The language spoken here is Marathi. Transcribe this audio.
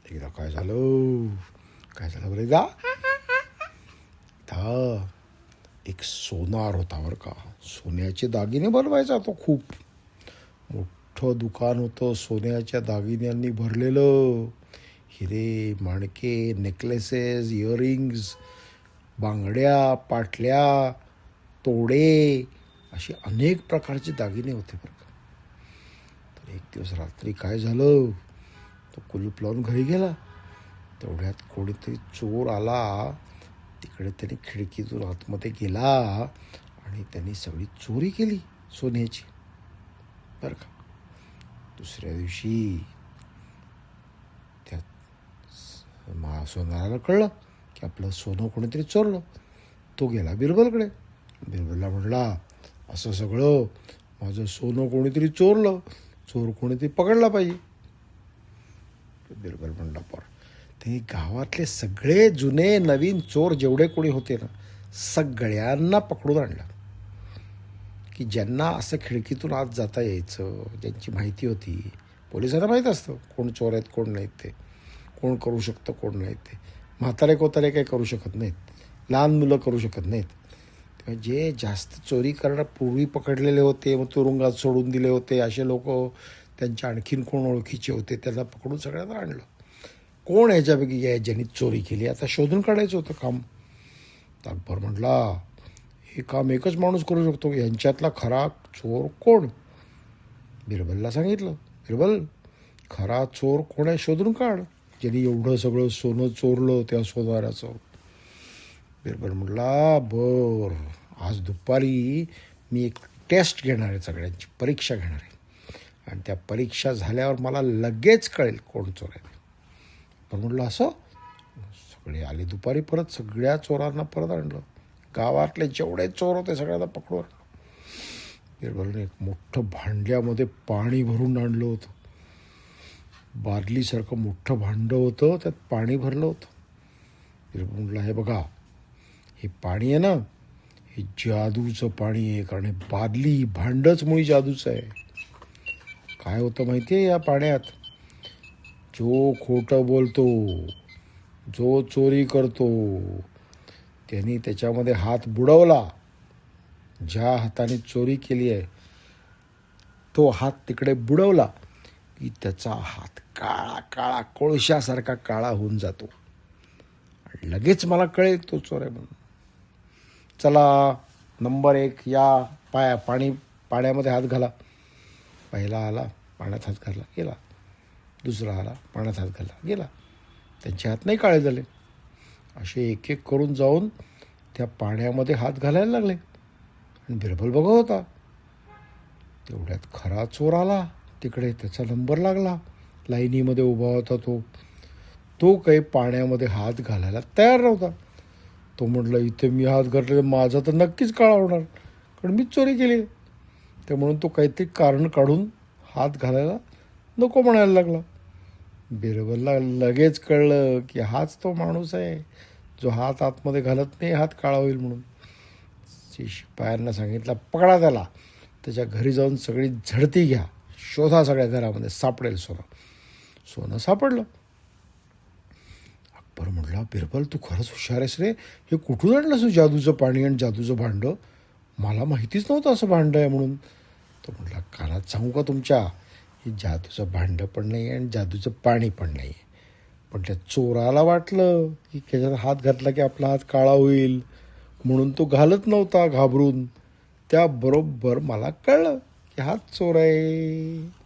एकदा काय झालं बरं गा एक सोनार होता बरं का. सोन्याचे दागिने बनवायचा तो. खूप मोठं दुकान होतं सोन्याच्या दागिन्यांनी भरलेलं. हिरे, माणके, नेकलेसेस, इयरिंग्स, बांगड्या, पाटल्या, तोडे, असे अनेक प्रकारचे दागिने होते बरं का. तर एक दिवस रात्री काय झालं, तो कुलूप लावून घरी गेला. तेवढ्यात कोणीतरी चोर आला. तिकडे त्याने खिडकीतून आतमध्ये गेला आणि त्यांनी सगळी चोरी केली सोन्याची बरं का. दुसऱ्या दिवशी त्या सोनाराला कळलं की आपलं सोनं कोणीतरी चोरलं. तो गेला बिरबलकडे. बिरबलला म्हणला, असं सगळं माझं सोनं कोणीतरी चोरलं, चोर कोणीतरी पकडला पाहिजे. बिरबल म्हणला, ते गावातले सगळे जुने नवीन चोर जेवढे कोणी होते ना, सगळ्यांना पकडून आणलं. की ज्यांना असं खिडकीतून आत जाता यायचं, ज्यांची माहिती होती. पोलिसांना माहीत असतं कोण चोर आहेत कोण नाहीत, ते कोण करू शकतं कोण नाहीत. ते म्हातारे कोतारे काही करू शकत नाहीत, लहान मुलं करू शकत नाहीत. तेव्हा जे जास्त चोरी करणं पूर्वी पकडलेले होते, मग तुरुंगात सोडून दिले होते, असे लोक, त्यांच्या आणखीन कोण ओळखीचे होते, त्यांना पकडून सगळ्यांना आणलं. कोण ह्याच्यापैकी आहे ज्यांनी चोरी केली, आता शोधून काढायचं होतं काम. तर अकबर म्हटला, हे काम एकच माणूस करू शकतो, यांच्यातला खरा चोर कोण. बिरबलला सांगितलं, बिरबल, खरा चोर कोण आहे शोधून काढ, ज्यांनी एवढं सगळं सोनं चोरलं त्या सोनाराचं. बिरबल म्हटला, बरं, आज दुपारी मी एक टेस्ट घेणार आहे, सगळ्यांची परीक्षा घेणार आहे, आणि त्या परीक्षा झाल्यावर मला लगेच कळेल कोण चोर आहे. पण म्हटलं, असं. सगळे आले दुपारी. परत सगळ्या चोरांना परत आणलं. गावातले जेवढे चोर होते सगळ्यांना पकडून आणलं. बिरबलने एक मोठं भांड्यामध्ये पाणी भरून आणलं होतं. बादलीसारखं मोठं भांडं होतं, त्यात पाणी भरलं होतं. बिरबल म्हटलं, हे बघा, हे पाणी आहे ना, हे जादूचं पाणी आहे. कारण हे बादली, भांडंच मुळी जादूचं आहे. काय होतं माहिती आहे या पाण्यात, जो खोटं बोलतो, जो चोरी करतो, त्यांनी त्याच्यामध्ये हात बुडवला, ज्या हाताने चोरी केली आहे तो हात तिकडे बुडवला की त्याचा हात काळा काळा कोळशासारखा काळा होऊन जातो. लगेच मला कळेल तो चोर आहे म्हणून. चला, नंबर 1 या, पाण्यामध्ये हात घाला. पहिला आला, पाण्यात हात घातला, गेला. दुसरा आला, पाण्यात हात घातला, गेला. त्यांचे हात नाही काळे झाले. असे एक एक करून जाऊन त्या पाण्यामध्ये हात घालायला लागले. आणि बिरबल बघत होता. तेवढ्यात खरा चोर आला तिकडे. त्याचा नंबर लागला. लाईनीमध्ये उभा होता तो काही पाण्यामध्ये हात घालायला तयार नव्हता. तो म्हटलं, इथे मी हात घातले माझा तर नक्कीच काळा होणार, कारण मीच चोरी केली. ते म्हणून तो काहीतरी कारण काढून हात घालायला नको म्हणायला लागला. बिरबलला लगेच कळलं की हाच तो माणूस आहे जो हात आतमध्ये घालत नाही, हात काळा होईल म्हणून. शिपायांना सांगितलं, पकडा त्याला, त्याच्या घरी जाऊन सगळी झडती घ्या, शोधा सगळ्या घरामध्ये, सापडेल सोनं सापडलं. अकबर म्हटला, बिरबल, तू खरंच हुशार आहेस रे. हे कुठून आणलंस तू जादूचं पाणी आणि जादूचं भांडं? मला माहितीच नव्हतं असं भांडं आहे म्हणून. तो म्हटला, कानात सांगू का तुमच्या, हे जादूचं भांडं पण नाही आणि जादूचं पाणी पण नाही. पण त्या चोराला वाटलं की त्याच्यात हात घातला की आपला हात काळा होईल, म्हणून तो घालत नव्हता घाबरून. त्याबरोबर मला कळलं की हात चोर आहे.